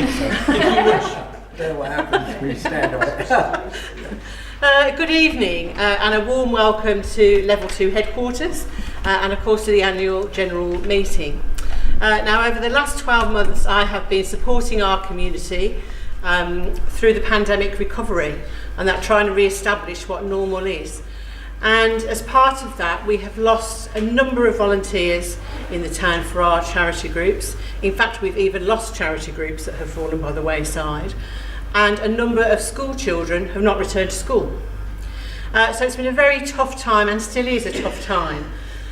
think so. If you wish, know what happens when you stand on it. Good evening and a warm welcome to Level 2 headquarters and of course to the annual general meeting. Now over the last 12 months I have been supporting our community through the pandemic recovery and that trying to re-establish what normal is. And as part of that we have lost a number of volunteers in the town for our charity groups. In fact we've even lost charity groups that have fallen by the wayside. And a number of school children have not returned to school. So it's been a very tough time and still is a tough time.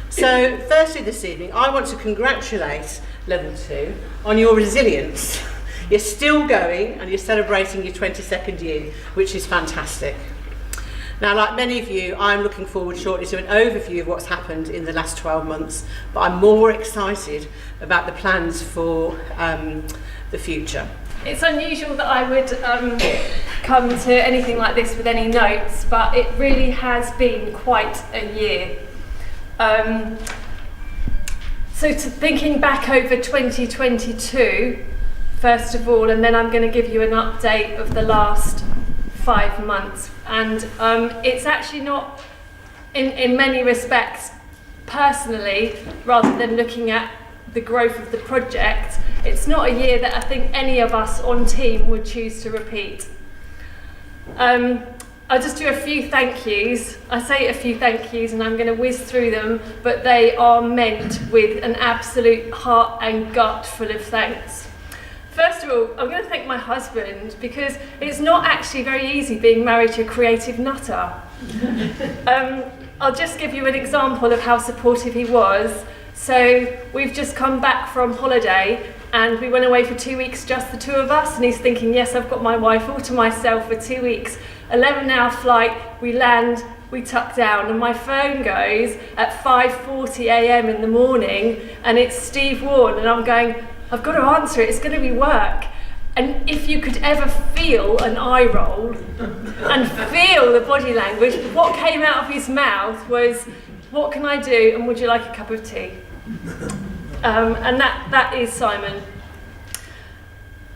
So firstly this evening I want to congratulate Level 2 on your resilience. You're still going and you're celebrating your 22nd year, which is fantastic. Now like many of you, I'm looking forward shortly to an overview of what's happened in the last 12 months, but I'm more excited about the plans for the future. It's unusual that I would come to anything like this with any notes, but it really has been quite a year. So thinking back over 2022, first of all, and then I'm going to give you an update of the last 5 months. And it's actually not, in many respects, personally, rather than looking at the growth of the project, it's not a year that I think any of us on team would choose to repeat. I'll just do a few thank yous. I say a few thank yous and I'm going to whiz through them, but they are meant with an absolute heart and gut full of thanks. First of all, I'm going to thank my husband because it's not actually very easy being married to a creative nutter. I'll just give you an example of how supportive he was. So we've just come back from holiday and we went away for 2 weeks, just the two of us, and he's thinking, yes, I've got my wife all to myself for 2 weeks. 11-hour flight, we land, we tuck down, and my phone goes at 5:40 a.m. in the morning, and it's Steve Warren, and I'm going, I've got to answer it, it's going to be work. And if you could ever feel an eye roll and feel the body language, what came out of his mouth was, what can I do, and would you like a cup of tea? And that is Simon.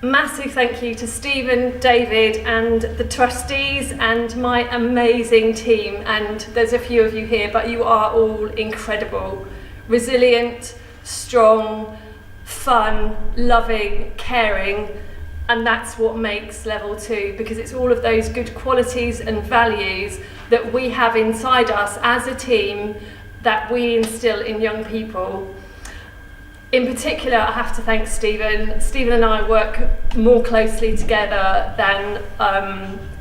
Massive thank you to Stephen, David and the trustees and my amazing team, and there's a few of you here, but you are all incredible. Resilient, strong, fun, loving, caring, and that's what makes Level 2, because it's all of those good qualities and values that we have inside us as a team that we instill in young people. In particular, I have to thank Stephen. Stephen and I work more closely together than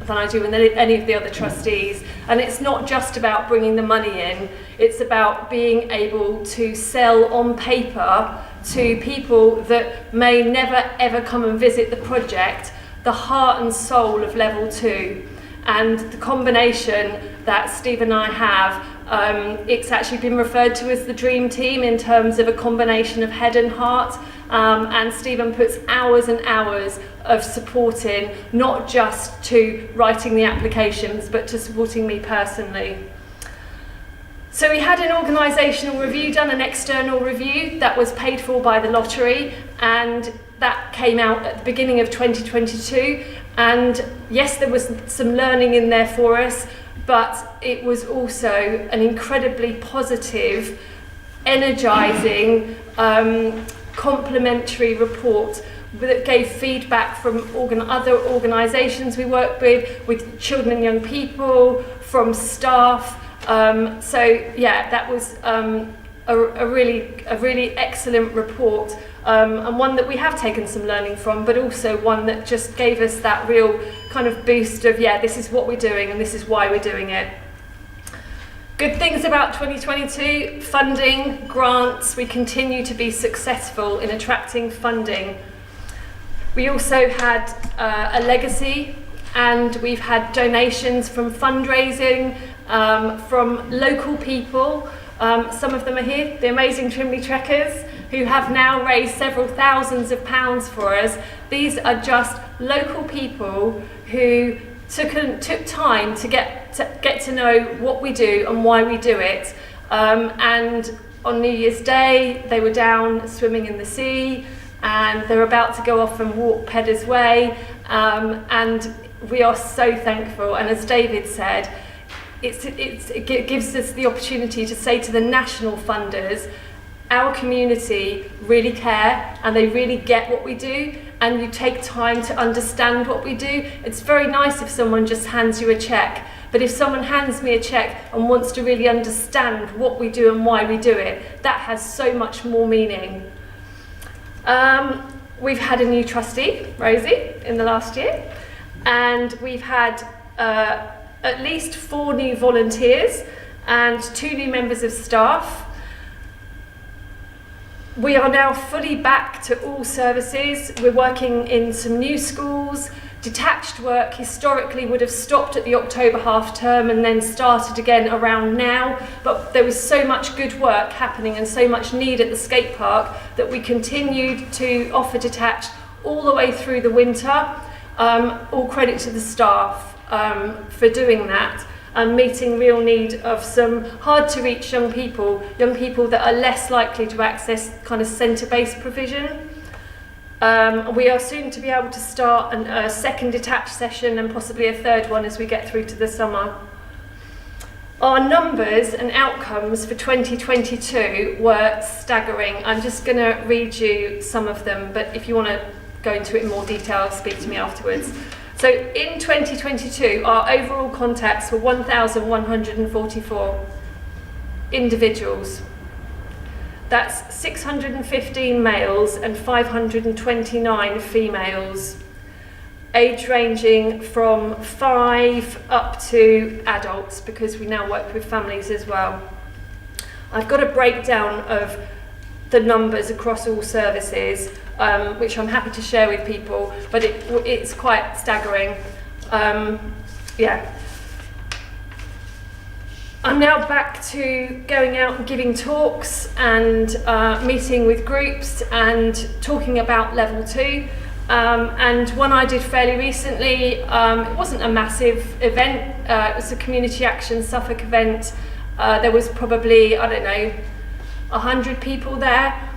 I do with any of the other trustees. And it's not just about bringing the money in, it's about being able to sell on paper to people that may never ever come and visit the project, the heart and soul of Level 2. And the combination that Steve and I have, it's actually been referred to as the dream team in terms of a combination of head and heart, and Stephen puts hours and hours of supporting, not just to writing the applications but to supporting me personally. So we had an organisational review done, an external review that was paid for by the lottery, and that came out at the beginning of 2022, and yes, there was some learning in there for us, but it was also an incredibly positive, energising, complimentary report that gave feedback from other organisations we work with children and young people, from staff. So yeah, that was a really excellent report, and one that we have taken some learning from, but also one that just gave us that real kind of boost of, yeah, this is what we're doing and this is why we're doing it. Good things about 2022, funding, grants. We continue to be successful in attracting funding. We also had a legacy, and we've had donations from fundraising, from local people. Some of them are here, the amazing Trimley Trekkers, who have now raised several thousands of pounds for us. These are just local people who took time to get to know what we do and why we do it. And on New Year's Day, they were down swimming in the sea. and they're about to go off and walk Pedder's Way, and we are so thankful. And as David said, it gives us the opportunity to say to the national funders, our community really care and they really get what we do, and you take time to understand what we do. It's very nice if someone just hands you a cheque, but if someone hands me a cheque and wants to really understand what we do and why we do it, that has so much more meaning. We've had a new trustee, Rosie, in the last year, and we've had at least 4 new volunteers and 2 new members of staff. We are now fully back to all services. We're working in some new schools. Detached work historically would have stopped at the October half term and then started again around now, but there was so much good work happening and so much need at the skate park that we continued to offer detached all the way through the winter. All credit to the staff for doing that and meeting real need of some hard to reach young people that are less likely to access kind of centre-based provision. We are soon to be able to start a second detached session and possibly a third one as we get through to the summer. Our numbers and outcomes for 2022 were staggering. I'm just going to read you some of them, but if you want to go into it in more detail, speak to me afterwards. So in 2022, our overall contacts were 1,144 individuals. That's 615 males and 529 females, age ranging from 5 up to adults, because we now work with families as well. I've got a breakdown of the numbers across all services, which I'm happy to share with people, but it's quite staggering. I'm now back to going out and giving talks and meeting with groups and talking about level 2. And one I did fairly recently, it wasn't a massive event, it was a Community Action Suffolk event. There was probably, 100 people there.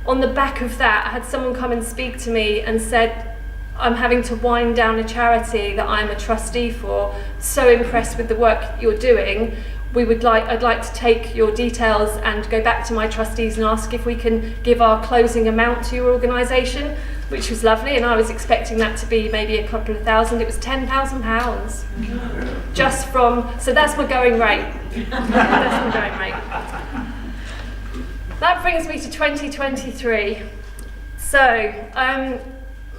On the back of that, I had someone come and speak to me and said, I'm having to wind down a charity that I'm a trustee for. So impressed with the work you're doing. I'd like to take your details and go back to my trustees and ask if we can give our closing amount to your organisation, which was lovely. And I was expecting that to be maybe a couple of thousand. It was £10,000 just from, so that's my going rate. That's my going rate. That brings me to 2023. So,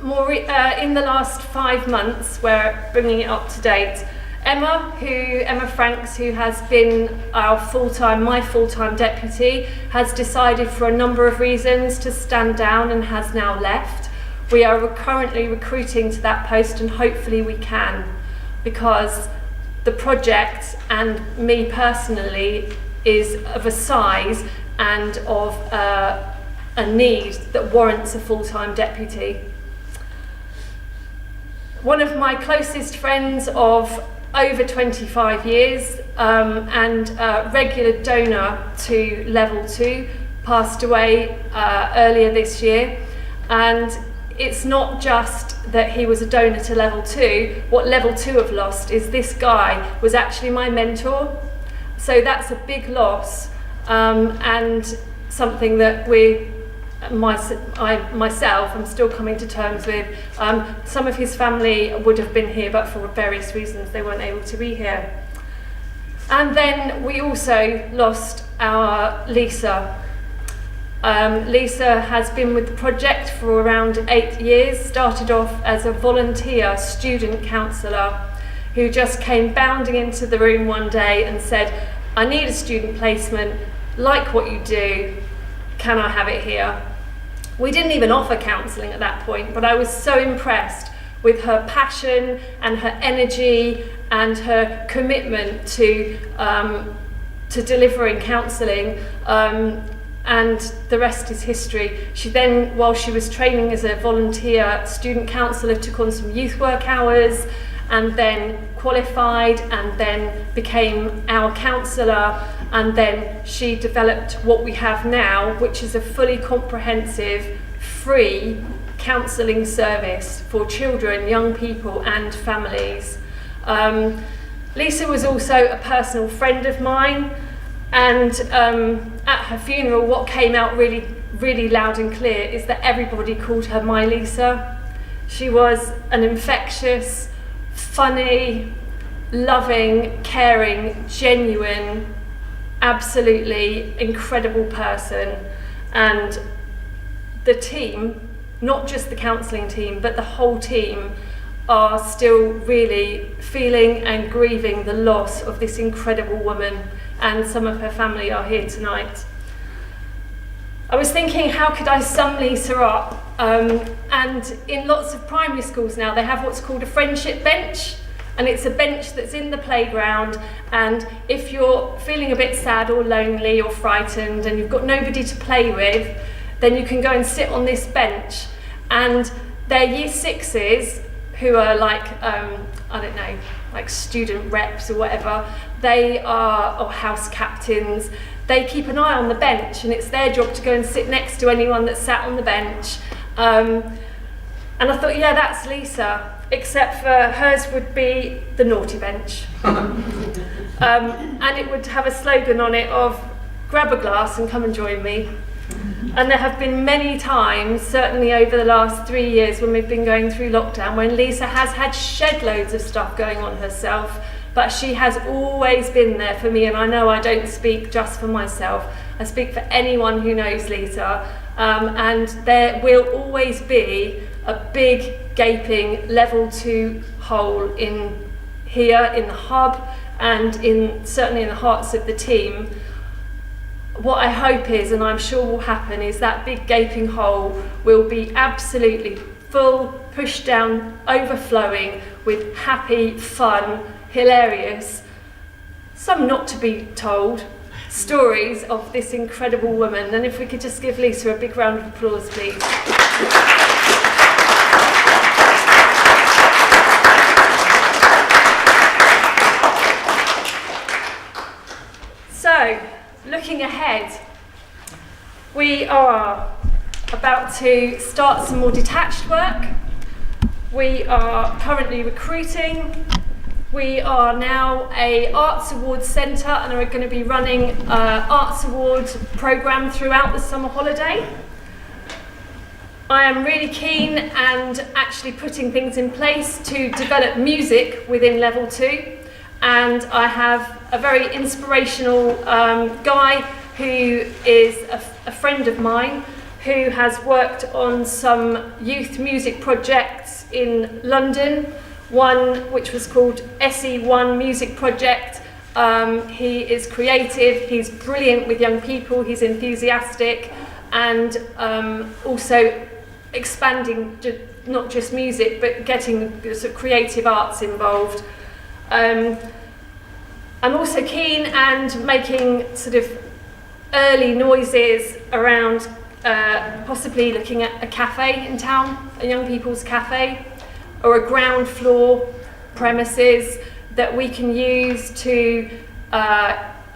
in the last 5 months, we're bringing it up to date. Emma Franks, who has been my full-time deputy, has decided for a number of reasons to stand down and has now left. We are currently recruiting to that post, and hopefully we can, because the project and me personally is of a size and of a need that warrants a full-time deputy. One of my closest friends of over 25 years and regular donor to level 2 passed away earlier this year, and it's not just that he was a donor to level 2. What level 2 have lost is this guy was actually my mentor, so that's a big loss. And something that I'm still coming to terms with. Some of his family would have been here, but for various reasons they weren't able to be here. And then we also lost our Lisa. Lisa has been with the project for around 8 years, started off as a volunteer student counsellor who just came bounding into the room one day and said, I need a student placement, like what you do, can I have it here? We didn't even offer counselling at that point, but I was so impressed with her passion and her energy and her commitment to delivering counselling, and the rest is history. She then, while she was training as a volunteer student counsellor, took on some youth work hours and then qualified and then became our counsellor, and then she developed what we have now, which is a fully comprehensive free counselling service for children, young people and families. Lisa was also a personal friend of mine, and at her funeral what came out really loud and clear is that everybody called her My Lisa. She was an infectious, funny, loving, caring, genuine, absolutely incredible person. And the team, not just the counselling team, but the whole team, are still really feeling and grieving the loss of this incredible woman, and some of her family are here tonight. I was thinking, how could I sum Lisa up? And in lots of primary schools now, they have what's called a friendship bench, and it's a bench that's in the playground, and if you're feeling a bit sad or lonely or frightened and you've got nobody to play with, then you can go and sit on this bench. And they're year sixes who are like, I don't know, like student reps or whatever. They are, or house captains. They keep an eye on the bench, and it's their job to go and sit next to anyone that's sat on the bench. And I thought, yeah, that's Lisa, except for hers would be the naughty bench. And it would have a slogan on it of, grab a glass and come and join me. And there have been many times, certainly over the last 3 years when we've been going through lockdown, when Lisa has had shed loads of stuff going on herself, but she has always been there for me. And I know I don't speak just for myself, I speak for anyone who knows Lisa. And there will always be a big gaping level 2 hole in here in the hub, and certainly in the hearts of the team. What I hope is, and I'm sure will happen, is that big gaping hole will be absolutely full, pushed down, overflowing with happy, fun, hilarious, some not to be told, stories of this incredible woman. And if we could just give Lisa a big round of applause, please. So, looking ahead, we are about to start some more detached work. We are currently recruiting. We are now a Arts Awards Centre and are going to be running an Arts Awards programme throughout the summer holiday. I am really keen and actually putting things in place to develop music within Level 2. And I have a very inspirational guy who is a friend of mine, who has worked on some youth music projects in London, one which was called SE1 Music Project. He is creative, he's brilliant with young people, he's enthusiastic, and also expanding not just music, but getting sort of creative arts involved. I'm also keen and making sort of early noises around possibly looking at a cafe in town, a young people's cafe, or a ground floor premises that we can use to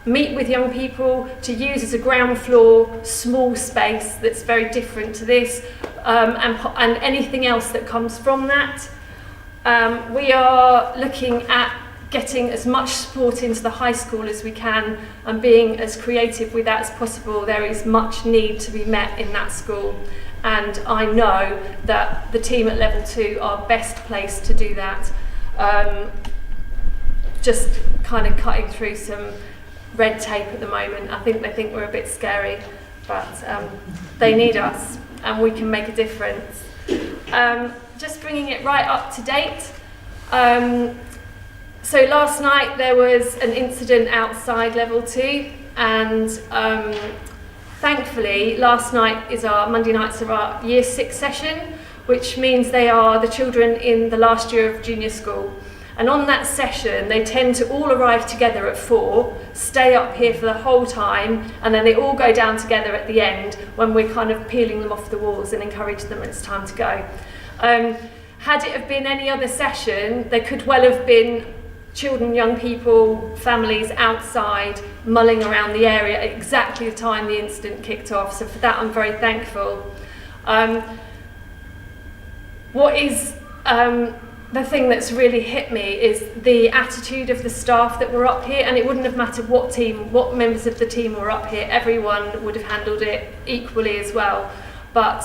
meet with young people, to use as a ground floor small space that's very different to this, and anything else that comes from that. We are looking at getting as much support into the high school as we can and being as creative with that as possible. There is much need to be met in that school, and I know that the team at Level 2 are best placed to do that. Just kind of cutting through some red tape at the moment. I think they think we're a bit scary, but they need us and we can make a difference. Just bringing it right up to date. So last night there was an incident outside Level 2, and thankfully last night is Monday nights are our Year 6 session, which means they are the children in the last year of junior school. And on that session they tend to all arrive together at 4, stay up here for the whole time, and then they all go down together at the end when we're kind of peeling them off the walls and encourage them when it's time to go. Had it have been any other session, there could well have been children, young people, families outside mulling around the area at exactly the time the incident kicked off. So for that I'm very thankful. What is the thing that's really hit me is the attitude of the staff that were up here, and it wouldn't have mattered what members of the team were up here, everyone would have handled it equally as well. But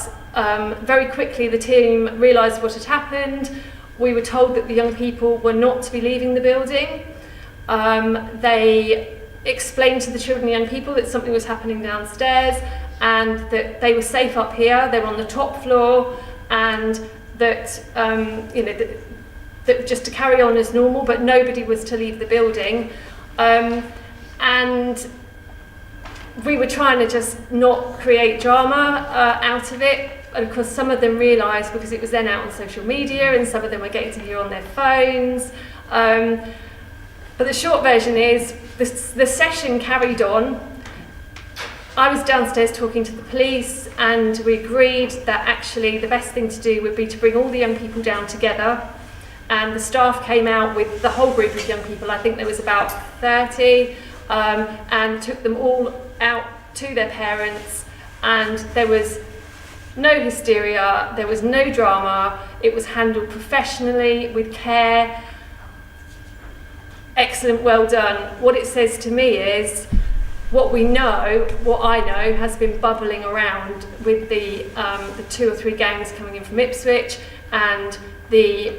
very quickly the team realised what had happened. We were told that the young people were not to be leaving the building. They explained to the children and young people that something was happening downstairs and that they were safe up here, they were on the top floor, and that, that just to carry on as normal, but nobody was to leave the building. And we were trying to just not create drama out of it. And of course some of them realised, because it was then out on social media, and some of them were getting to hear on their phones. But the short version is, the session carried on. I was downstairs talking to the police, and we agreed that actually the best thing to do would be to bring all the young people down together. And the staff came out with the whole group of young people, I think there was about 30, and took them all out to their parents, and there was no hysteria, there was no drama, it was handled professionally, with care. Excellent, well done. What it says to me is, what I know has been bubbling around with the 2 or 3 gangs coming in from Ipswich, and the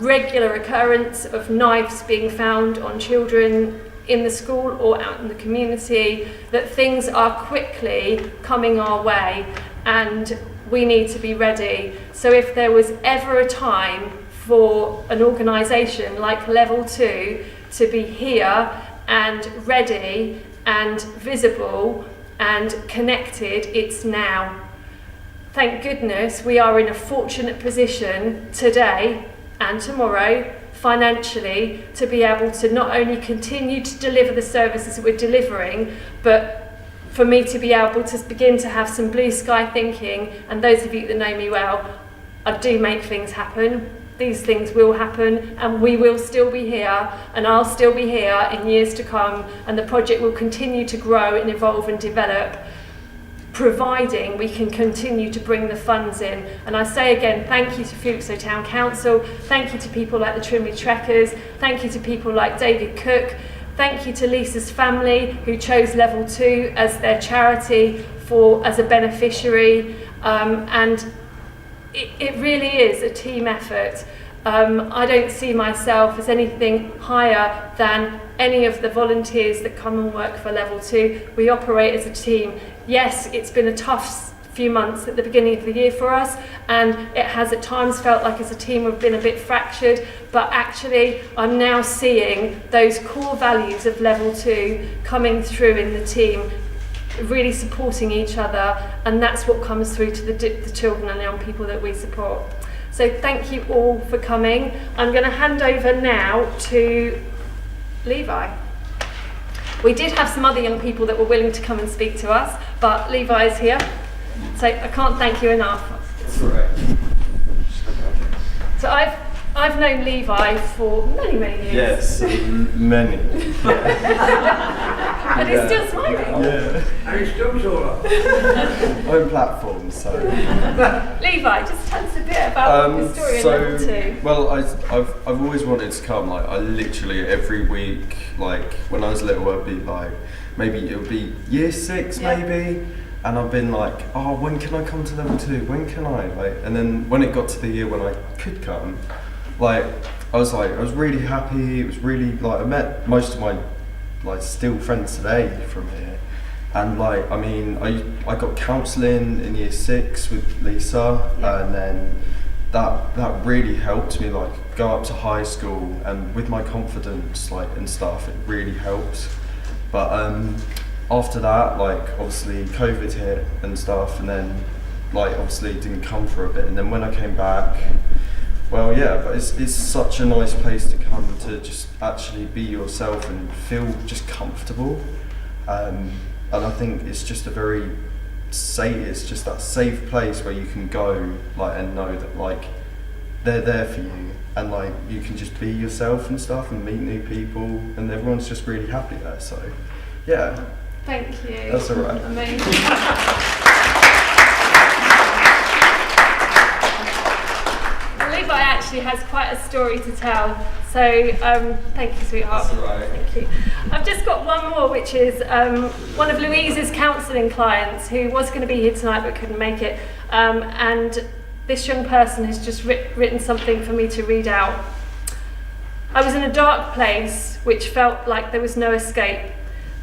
regular occurrence of knives being found on children in the school or out in the community, that things are quickly coming our way and we need to be ready. So if there was ever a time for an organisation like Level 2 to be here and ready and visible and connected, it's now. Thank goodness we are in a fortunate position today and tomorrow financially to be able to not only continue to deliver the services that we're delivering, but for me to be able to begin to have some blue sky thinking. And those of you that know me well, I do make things happen. These things will happen, and we will still be here, and I'll still be here in years to come, and the project will continue to grow and evolve and develop, providing we can continue to bring the funds in. And I say again, thank you to Felixstowe Town Council, thank you to people like the Trimley Trekkers, thank you to people like David Cook, thank you to Lisa's family who chose Level 2 as their charity as a beneficiary, and it really is a team effort. I don't see myself as anything higher than any of the volunteers that come and work for Level 2. We operate as a team. Yes, it's been a tough few months at the beginning of the year for us, and it has at times felt like as a team we've been a bit fractured, but actually I'm now seeing those core values of Level 2 coming through in the team, really supporting each other, and that's what comes through to the children and young people that we support. So thank you all for coming. I'm going to hand over now to Levi. We did have some other young people that were willing to come and speak to us, but Levi is here, so I can't thank you enough. That's all right. So I've known Levi for many, many years. Yes, many. And he's still smiling. Yeah. And he's still taller. Own platform, so. Levi, just tell us a bit about the story of Level 2. Well, I've always wanted to come. Like, I literally every week, like when I was little, I'd be like, maybe it would be year 6, maybe. And I've been like, oh, when can I come to Level 2? When can I? Like, and then when it got to the year when I could come, like, I was really happy. It was really, like, I met most of my, like, still friends today from here. And, like, I mean, I got counselling in year 6 with Lisa, and then that really helped me, like, go up to high school, and with my confidence, like, and stuff, it really helped. But after that, like, obviously COVID hit and stuff, and then, like, obviously it didn't come for a bit, and then when I came back, well, yeah, but it's such a nice place to come to just actually be yourself and feel just comfortable, and I think it's just it's just that safe place where you can go, like, and know that, like, they're there for you, and, like, you can just be yourself and stuff and meet new people, and everyone's just really happy there. So yeah. Thank you. That's all right. Amazing. actually has quite a story to tell. So thank you, sweetheart. That's all right. Thank you. I've just got one more, which is one of Louise's counselling clients who was going to be here tonight but couldn't make it. And this young person has just written something for me to read out. I was in a dark place which felt like there was no escape.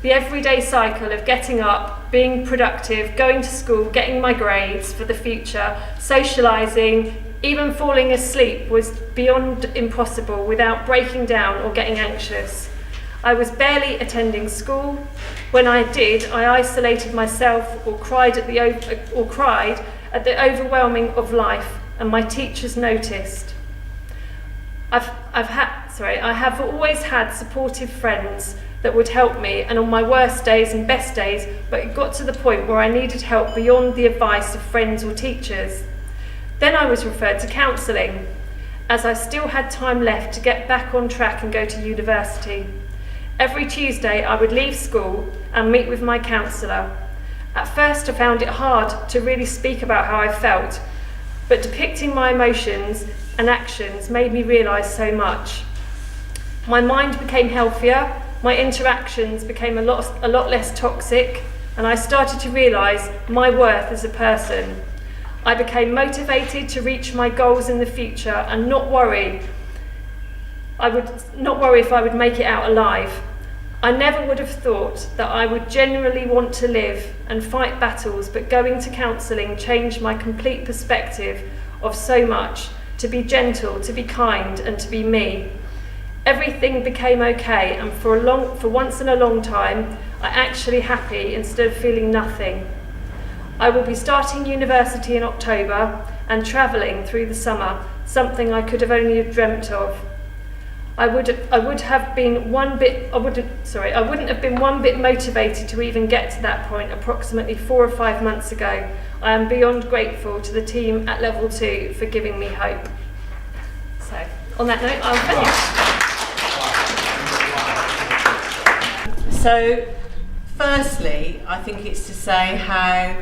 The everyday cycle of getting up, being productive, going to school, getting my grades for the future, socialising, even falling asleep was beyond impossible without breaking down or getting anxious. I was barely attending school. When I did, I isolated myself or cried at the overwhelming of life, and my teachers noticed. I have always had supportive friends that would help me, and on my worst days and best days, but it got to the point where I needed help beyond the advice of friends or teachers. Then I was referred to counselling, as I still had time left to get back on track and go to university. Every Tuesday I would leave school and meet with my counsellor. At first I found it hard to really speak about how I felt, but depicting my emotions and actions made me realise so much. My mind became healthier, my interactions became a lot less toxic, and I started to realise my worth as a person. I became motivated to reach my goals in the future and not worry if I would make it out alive. I never would have thought that I would genuinely want to live and fight battles, but going to counselling changed my complete perspective of so much, to be gentle, to be kind, and to be me. Everything became okay, and for once in a long time, I'm actually happy instead of feeling nothing. I will be starting university in October and travelling through the summer, something I could have only dreamt of. I wouldn't have been one bit motivated to even get to that point approximately 4 or 5 months ago. I am beyond grateful to the team at Level 2 for giving me hope. So, on that note, I'll finish. So, firstly, I think it's to say how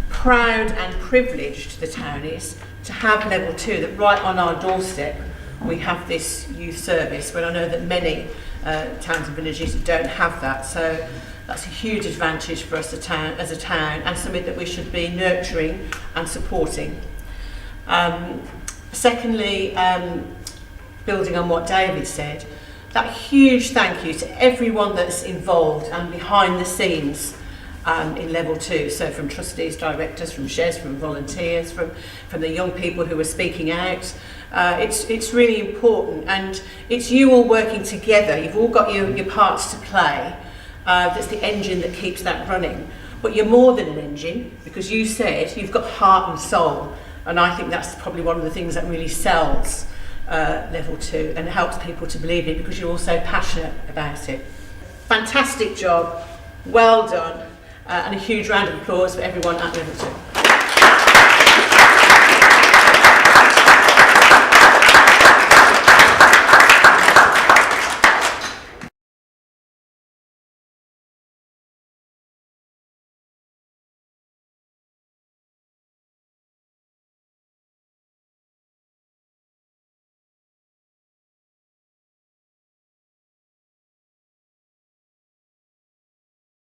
proud and privileged the town is to have Level 2, that right on our doorstep we have this youth service, when I know that many towns and villages don't have that. So that's a huge advantage for us as a town, and something that we should be nurturing and supporting. Secondly, building on what David said, that huge thank you to everyone that's involved and behind the scenes in Level 2, so from trustees, directors, from chefs, from volunteers, from the young people who are speaking out. It's really important, and it's you all working together. You've all got your parts to play. That's the engine that keeps that running. But you're more than an engine, because you said you've got heart and soul, and I think that's probably one of the things that really sells Level 2 and helps people to believe it, because you're also passionate about it. Fantastic job, well done, and a huge round of applause for everyone at Level 2.